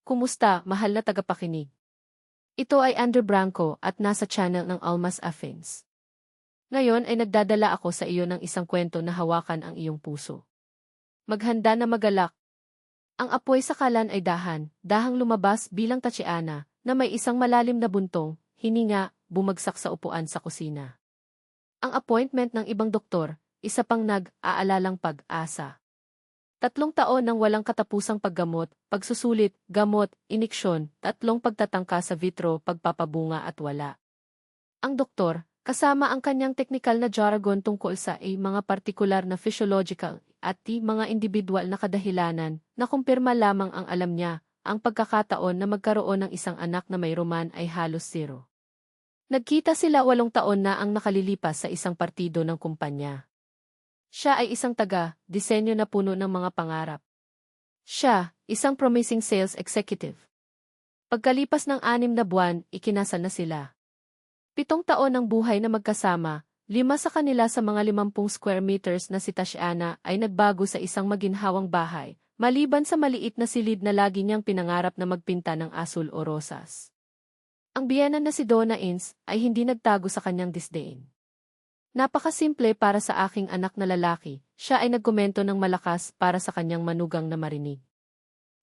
Kumusta, mahal na tagapakinig? Ito ay Andrew Branco at nasa channel ng Almas Athens. Ngayon ay nagdadala ako sa iyo ng isang kwento na hawakan ang iyong puso. Maghanda na magalak. Ang apoy sa kalan ay dahang lumabas bilang Tatiana, na may isang malalim na buntong, hininga, bumagsak sa upuan sa kusina. Ang appointment ng ibang doktor, isa pang nag-aalalang pag-asa. 3 taon ng walang katapusang paggamot, pagsusulit, gamot, iniksyon, 3 pagtatangka sa vitro, pagpapabunga at wala. Ang doktor, kasama ang kanyang teknikal na jargon tungkol sa mga partikular na physiological at mga individual na kadahilanan, na kumpirma lamang ang alam niya, ang pagkakataon na magkaroon ng isang anak na may Roman ay halos 0. Nagkita sila 8 taon na ang nakalilipas sa isang partido ng kumpanya. Siya ay isang taga-disenyo na puno ng mga pangarap. Siya, isang promising sales executive. Pagkalipas ng 6 na buwan, ikinasal na sila. 7 taon ng buhay na magkasama, 5 sa kanila sa mga 50 square meters na si Tatiana ay nagbago sa isang maginhawang bahay, maliban sa maliit na silid na lagi niyang pinangarap na magpinta ng asul o rosas. Ang biyenan na si Donna Ines ay hindi nagtago sa kanyang disdain. Napakasimple para sa aking anak na lalaki, siya ay nagkomento ng malakas para sa kanyang manugang na marinig.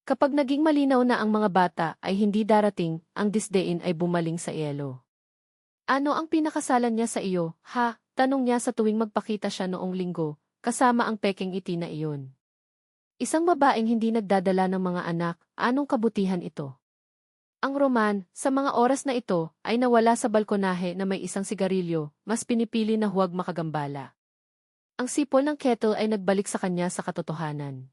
Kapag naging malinaw na ang mga bata ay hindi darating, ang disdain ay bumaling sa yelo. Ano ang pinakasalan niya sa iyo, ha? Tanong niya sa tuwing magpakita siya noong linggo, kasama ang peking iti na iyon. Isang babaeng hindi nagdadala ng mga anak, anong kabutihan ito? Ang Roman, sa mga oras na ito, ay nawala sa balkonahe na may isang sigarilyo, mas pinipili na huwag makagambala. Ang sipol ng kettle ay nagbalik sa kanya sa katotohanan.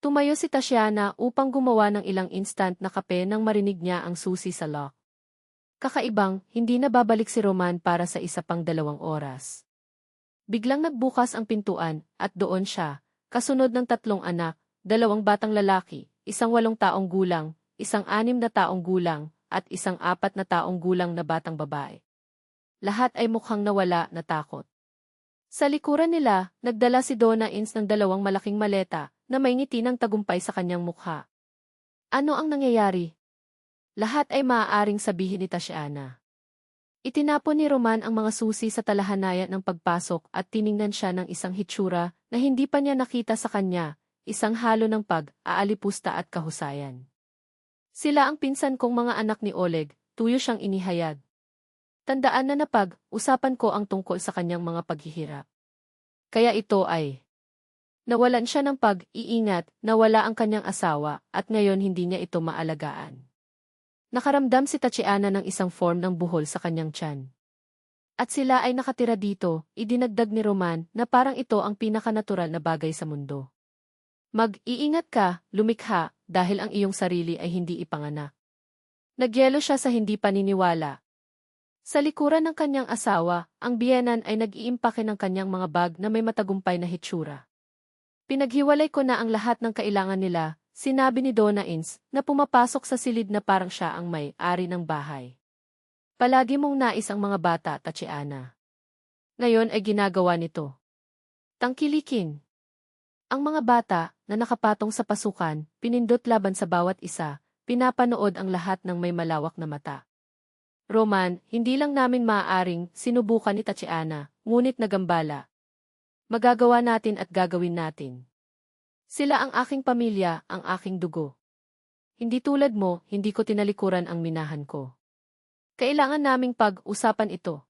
Tumayo si Tatiana upang gumawa ng ilang instant na kape nang marinig niya ang susi sa lock. Kakaibang, hindi na babalik si Roman para sa isa pang 2 oras. Biglang nagbukas ang pintuan, at doon siya, kasunod ng 3 anak, 2 batang lalaki, isang 8 taong gulang, isang 6 na taong gulang, at isang 4 na taong gulang na batang babae. Lahat ay mukhang nawala na takot. Sa likuran nila, nagdala si Donna Ines ng 2 malaking maleta, na may ngiti ng tagumpay sa kanyang mukha. Ano ang nangyayari? Lahat ay maaaring sabihin ni Tatiana. Itinapon ni Roman ang mga susi sa talahanayan ng pagpasok at tiningnan siya ng isang hitsura na hindi pa niya nakita sa kanya, isang halo ng pag-aalipusta at kahusayan. Sila ang pinsan kong mga anak ni Oleg, tuyo siyang inihayag. Tandaan na napag-usapan ko ang tungkol sa kanyang mga paghihirap. Kaya ito ay nawalan siya ng pag-iingat, nawala ang kanyang asawa, at ngayon hindi niya ito maalagaan. Nakaramdam si Tatiana ng isang form ng buhol sa kanyang tiyan. At sila ay nakatira dito, idinagdag ni Roman na parang ito ang pinakanatural na bagay sa mundo. Mag-iingat ka, lumikha, dahil ang iyong sarili ay hindi ipanganak. Nagyelo siya sa hindi paniniwala. Sa likuran ng kanyang asawa, ang biyenan ay nag-iimpake ng kanyang mga bag na may matagumpay na hitsura. Pinaghiwalay ko na ang lahat ng kailangan nila, sinabi ni Donna Ines, na pumapasok sa silid na parang siya ang may-ari ng bahay. Palagi mong nais ang mga bata, Tatiana. Ngayon ay ginagawa nito. Tangkilikin. Ang mga bata, na nakapatong sa pasukan, pinindot laban sa bawat isa, pinapanood ang lahat ng may malawak na mata. Roman, hindi lang namin maaaring sinubukan ni Tatiana, ngunit nagambala. Magagawa natin at gagawin natin. Sila ang aking pamilya, ang aking dugo. Hindi tulad mo, hindi ko tinalikuran ang minahan ko. Kailangan naming pag-usapan ito.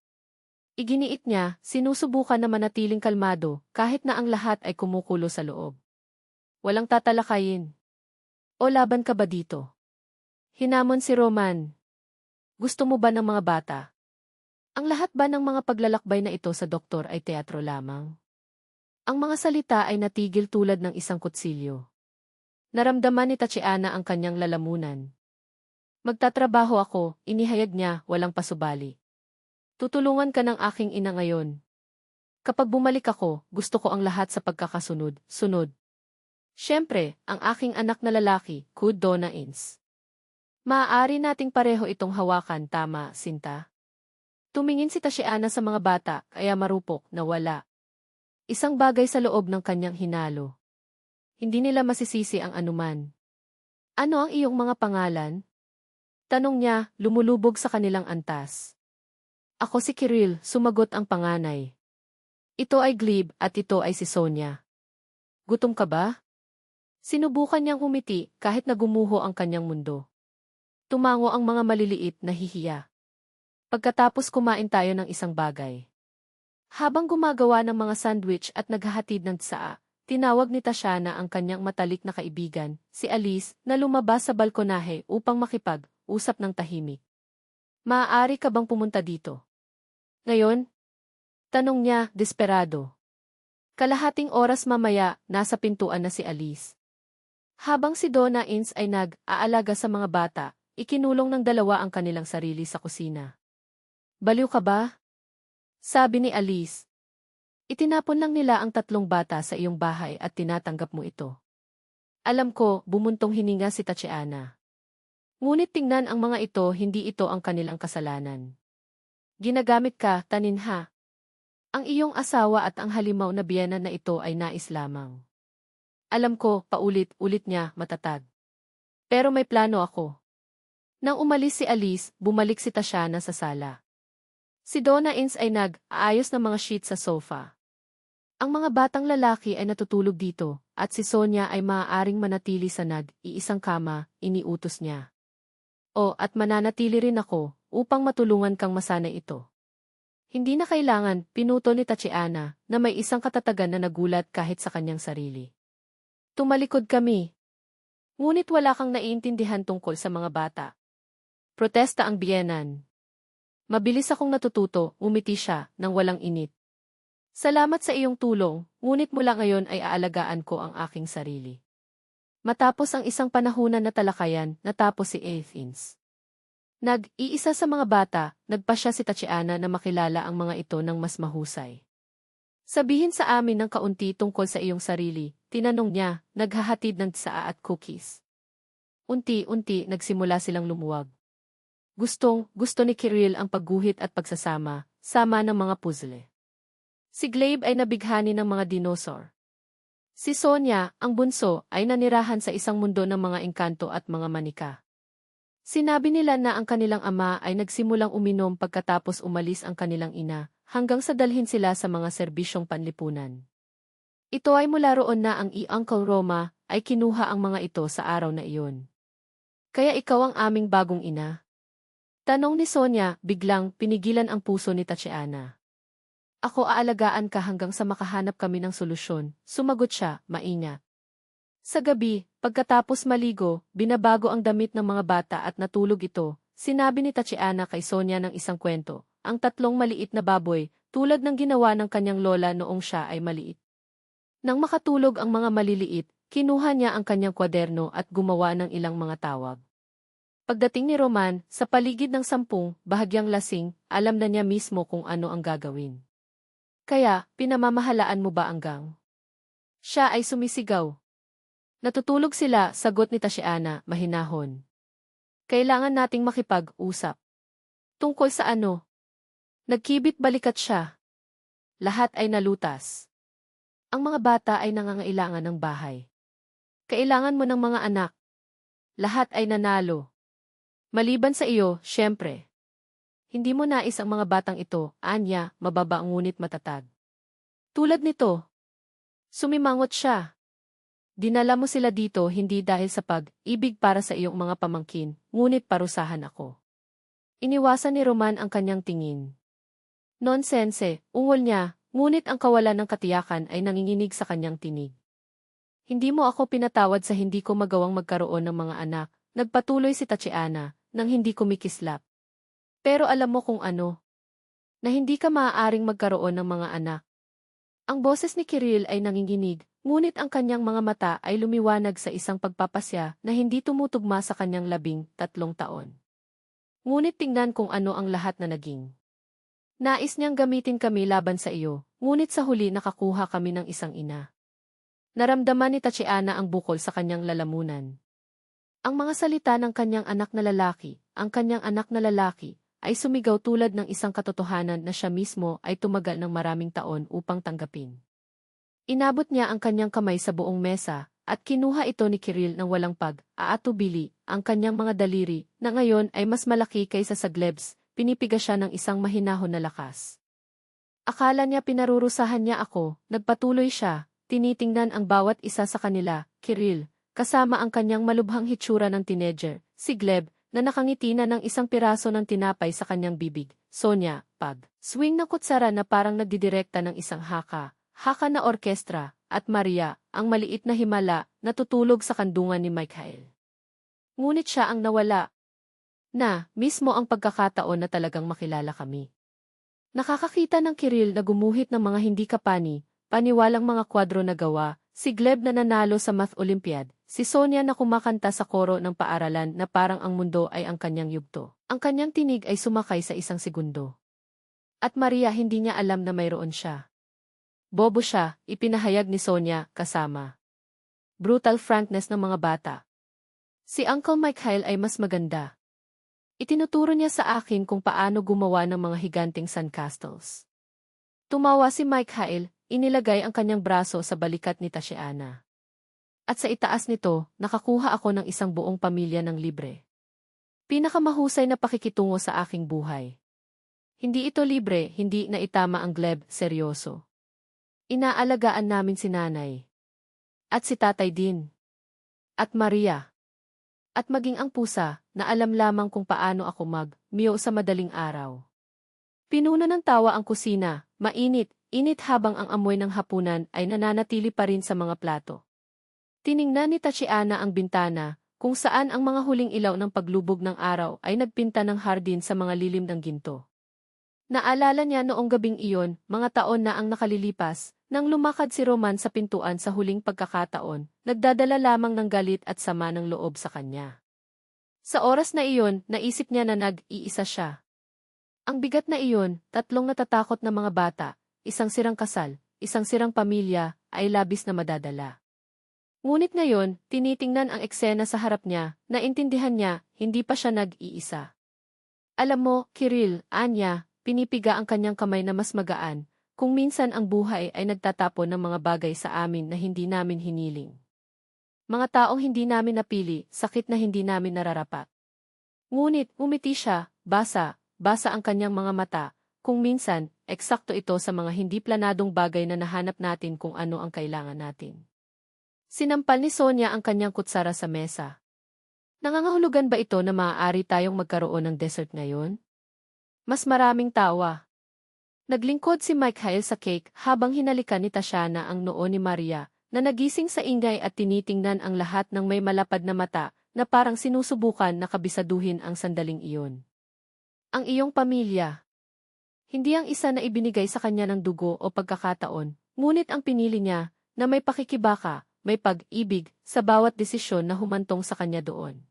Iginiit niya, sinusubukan na manatiling kalmado, kahit na ang lahat ay kumukulo sa loob. Walang tatalakayin. O laban ka ba dito? Hinamon si Roman. Gusto mo ba ng mga bata? Ang lahat ba ng mga paglalakbay na ito sa doktor ay teatro lamang? Ang mga salita ay natigil tulad ng isang kutsilyo. Naramdaman ni Tatiana ang kanyang lalamunan. Magtatrabaho ako, inihayag niya, walang pasubali. Tutulungan ka ng aking ina ngayon. Kapag bumalik ako, gusto ko ang lahat sa pagkakasunod-sunod. Siyempre, ang aking anak na lalaki, Donna Ines. Maaari nating pareho itong hawakan, tama, Sinta? Tumingin si Tatiana sa mga bata, kaya marupok na wala. Isang bagay sa loob ng kanyang hinalo. Hindi nila masisisi ang anuman. Ano ang iyong mga pangalan? Tanong niya, lumulubog sa kanilang antas. Ako si Kiril, sumagot ang panganay. Ito ay Gleb at ito ay si Sonia. Gutom ka ba? Sinubukan niyang humiti kahit nagumuho ang kanyang mundo. Tumango ang mga maliliit na hihiya. Pagkatapos kumain tayo ng isang bagay. Habang gumagawa ng mga sandwich at naghahatid ng tsaa, tinawag ni Tatiana ang kanyang matalik na kaibigan, si Alice, na lumabas sa balkonahe upang makipag-usap ng tahimik. Maaari ka bang pumunta dito? Ngayon? Tanong niya, desperado. Kalahating oras mamaya, nasa pintuan na si Alice. Habang si Donna Ince ay nag-aalaga sa mga bata, ikinulong ng dalawa ang kanilang sarili sa kusina. Baliw ka ba? Sabi ni Alice. Itinapon lang nila ang 3 bata sa iyong bahay at tinatanggap mo ito. Alam ko, bumuntong hininga si Tatiana. Ngunit tingnan ang mga ito, hindi ito ang kanilang kasalanan. Ginagamit ka, taninha. Ang iyong asawa at ang halimaw na biyena na ito ay nais lamang. Alam ko, paulit-ulit niya, matatag. Pero may plano ako. Nang umalis si Alice, bumalik si Tatiana sa sala. Si Donna Ince ay nag-aayos ng mga sheets sa sofa. Ang mga batang lalaki ay natutulog dito, at si Sonia ay maaaring manatili sa iisang kama, iniutos niya. At mananatili rin ako, upang matulungan kang masanay ito. Hindi na kailangan, pinuto ni Tatiana, na may isang katatagan na nagulat kahit sa kanyang sarili. Tumalikod kami. Ngunit wala kang naiintindihan tungkol sa mga bata. Protesta ang biyenan. Mabilis akong natututo, umiti siya, nang walang init. Salamat sa iyong tulong, ngunit mula ngayon ay aalagaan ko ang aking sarili. Matapos ang isang panahunan na talakayan, natapos si Athens. Nag-iisa sa mga bata, nagpasya si Tatiana na makilala ang mga ito ng mas mahusay. Sabihin sa amin ng kaunti tungkol sa iyong sarili, tinanong niya, naghahatid ng tsaa at cookies. Unti-unti nagsimula silang lumuwag. Gusto ni Kiril ang pagguhit at pagsasama, sama ng mga puzzle. Si Gleb ay nabighani ng mga dinosaur. Si Sonia, ang bunso, ay nanirahan sa isang mundo ng mga engkanto at mga manika. Sinabi nila na ang kanilang ama ay nagsimulang uminom pagkatapos umalis ang kanilang ina, hanggang sa dalhin sila sa mga serbisyong panlipunan. Ito ay mula roon na ang Uncle Roma ay kinuha ang mga ito sa araw na iyon. Kaya ikaw ang aming bagong ina? Tanong ni Sonia, biglang pinigilan ang puso ni Tatiana. Ako aalagaan ka hanggang sa makahanap kami ng solusyon, sumagot siya, maingat. Sa gabi, pagkatapos maligo, binabago ang damit ng mga bata at natulog ito, sinabi ni Tatiana kay Sonia ng isang kwento, ang 3 maliit na baboy, tulad ng ginawa ng kanyang lola noong siya ay maliit. Nang makatulog ang mga maliliit, kinuha niya ang kanyang kwaderno at gumawa ng ilang mga tawag. Pagdating ni Roman, sa paligid ng 10, bahagyang lasing, alam na niya mismo kung ano ang gagawin. Kaya, pinamamahalaan mo ba ang gang? Siya ay sumisigaw. Natutulog sila, sagot ni Tatiana, mahinahon. Kailangan nating makipag-usap. Tungkol sa ano? Nagkibit balikat siya. Lahat ay nalutas. Ang mga bata ay nangangailangan ng bahay. Kailangan mo ng mga anak. Lahat ay nanalo. Maliban sa iyo, syempre. Hindi mo nais ang mga batang ito, Anya, mababa ngunit matatag. Tulad nito. Sumimangot siya. Dinala mo sila dito hindi dahil sa pag-ibig para sa iyong mga pamangkin, ngunit parusahan ako. Iniwasan ni Roman ang kanyang tingin. Nonsense, ungol niya, ngunit ang kawalan ng katiyakan ay nanginginig sa kanyang tinig. Hindi mo ako pinatawad sa hindi ko magawang magkaroon ng mga anak, nagpatuloy si Tatiana, nang hindi kumikislap. Pero alam mo kung ano? Na hindi ka maaaring magkaroon ng mga anak. Ang boses ni Kiril ay nanginginig, ngunit ang kanyang mga mata ay lumiwanag sa isang pagpapasya na hindi tumutugma sa kanyang 13 taon. Ngunit tingnan kung ano ang lahat na naging. Nais niyang gamitin kami laban sa iyo, ngunit sa huli nakakuha kami ng isang ina. Naramdaman ni Tatiana ang bukol sa kanyang lalamunan. Ang mga salita ng kanyang anak na lalaki, ay sumigaw tulad ng isang katotohanan na siya mismo ay tumagal ng maraming taon upang tanggapin. Inabot niya ang kanyang kamay sa buong mesa, at kinuha ito ni Kiril ng walang pag-aatubili, ang kanyang mga daliri, na ngayon ay mas malaki kaysa sa glebs, pinipiga siya ng isang mahinahon na lakas. Akala niya pinarurusahan niya ako, nagpatuloy siya, tinitingnan ang bawat isa sa kanila, Kiril, kasama ang kanyang malubhang hitsura ng teenager, si Gleb, na nakangiti na ng isang piraso ng tinapay sa kanyang bibig, Sonia, swing ng kutsara na parang nagdidirekta ng isang haka na orkestra, at Maria, ang maliit na himala, natutulog sa kandungan ni Mikhail. Ngunit siya ang nawala. Mismo ang pagkakataon na talagang makilala kami. Nakakakita ng Kiril na gumuhit ng mga hindi paniwalang mga kwadro na gawa, si Gleb na nanalo sa Math Olympiad, si Sonia na kumakanta sa koro ng paaralan na parang ang mundo ay ang kanyang yugto. Ang kanyang tinig ay sumakay sa isang segundo. At Maria hindi niya alam na mayroon siya. Bobo siya, ipinahayag ni Sonia, kasama brutal frankness ng mga bata. Si Uncle Mikhail ay mas maganda. Itinuturo niya sa akin kung paano gumawa ng mga higanting sandcastles. Tumawa si Mikhail, inilagay ang kanyang braso sa balikat ni Tatiana. At sa itaas nito, nakakuha ako ng isang buong pamilya ng libre. Pinakamahusay na pakikitungo sa aking buhay. Hindi ito libre, hindi na itama ang Gleb, seryoso. Inaalagaan namin si nanay. At si tatay din. At Maria. At maging ang pusa, na alam lamang kung paano ako mag-meow sa madaling araw. Pinuno ng tawa ang kusina, init habang ang amoy ng hapunan ay nananatili pa rin sa mga plato. Tiningnan ni Tatiana ang bintana, kung saan ang mga huling ilaw ng paglubog ng araw ay nagpinta ng hardin sa mga lilim ng ginto. Naalala niya noong gabing iyon, mga taon na ang nakalilipas, nang lumakad si Roman sa pintuan sa huling pagkakataon, nagdadala lamang ng galit at sama ng loob sa kanya. Sa oras na iyon, naisip niya na nag-iisa siya. Ang bigat na iyon, tatlong natatakot na mga bata, isang sirang kasal, isang sirang pamilya, ay labis na madadala. Ngunit ngayon, tinitingnan ang eksena sa harap niya, naintindihan niya, hindi pa siya nag-iisa. Alam mo, Kiril, Anya, pinipiga ang kanyang kamay na mas magaan, kung minsan ang buhay ay nagtatapon ng mga bagay sa amin na hindi namin hiniling. Mga taong hindi namin napili, sakit na hindi namin nararapat. Ngunit, umiti siya, basa ang kanyang mga mata, kung minsan, eksakto ito sa mga hindi planadong bagay na nahanap natin kung ano ang kailangan natin. Sinampal ni Sonia ang kanyang kutsara sa mesa. Nangangahulugan ba ito na maaari tayong magkaroon ng dessert ngayon? Mas maraming tawa. Naglingkod si Mikhail sa cake habang hinalikan ni Tatiana ang noo ni Maria, na nagising sa ingay at tinitingnan ang lahat ng may malapad na mata, na parang sinusubukan na kabisaduhin ang sandaling iyon. Ang iyong pamilya. Hindi ang isa na ibinigay sa kanya ng dugo o pagkakataon, ngunit ang pinili niya, na may pakikibaka, may pag-ibig, sa bawat desisyon na humantong sa kanya doon.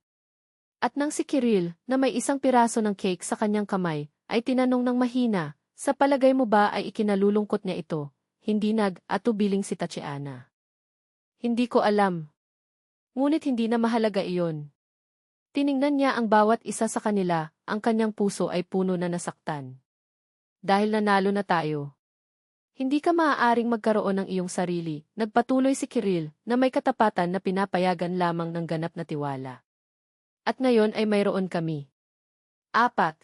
At nang si Kiril, na may isang piraso ng cake sa kanyang kamay, ay tinanong ng mahina, sa palagay mo ba ay ikinalulungkot niya ito? Hindi nag-atubiling si Tatiana. Hindi ko alam. Ngunit hindi na mahalaga iyon. Tiningnan niya ang bawat isa sa kanila, ang kanyang puso ay puno na nasaktan. Dahil nanalo na tayo. Hindi ka maaaring magkaroon ng iyong sarili, nagpatuloy si Kiril, na may katapatan na pinapayagan lamang ng ganap na tiwala. At ngayon ay mayroon kami. 4.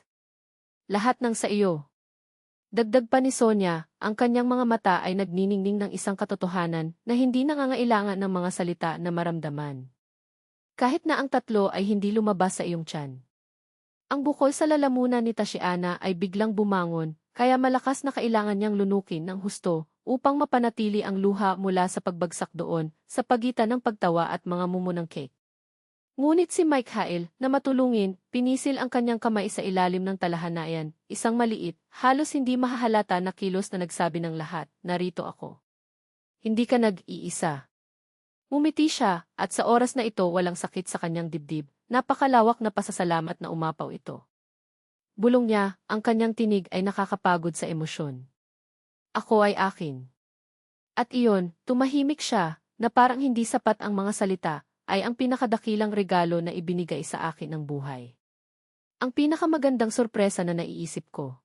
Lahat ng sa iyo. Dagdag pa ni Sonia, ang kanyang mga mata ay nagniningning ng isang katotohanan na hindi nangangailangan ng mga salita na maramdaman. Kahit na ang tatlo ay hindi lumabas sa iyong tiyan. Ang bukol sa lalamunan ni Tatiana ay biglang bumangon, kaya malakas na kailangan niyang lunukin ng husto upang mapanatili ang luha mula sa pagbagsak doon sa pagitan ng pagtawa at mga mumu ng cake. Ngunit si Mikhail, na matulungin, pinisil ang kanyang kamay sa ilalim ng talahanayan, isang maliit, halos hindi mahahalata na kilos na nagsabi ng lahat, narito ako. Hindi ka nag-iisa. Umiti siya, at sa oras na ito walang sakit sa kanyang dibdib, napakalawak na pasasalamat na umapaw ito. Bulong niya, ang kanyang tinig ay nakakapagod sa emosyon. Ako ay akin. At iyon, tumahimik siya, na parang hindi sapat ang mga salita, ay ang pinakadakilang regalo na ibinigay sa akin ng buhay. Ang pinakamagandang sorpresa na naiisip ko.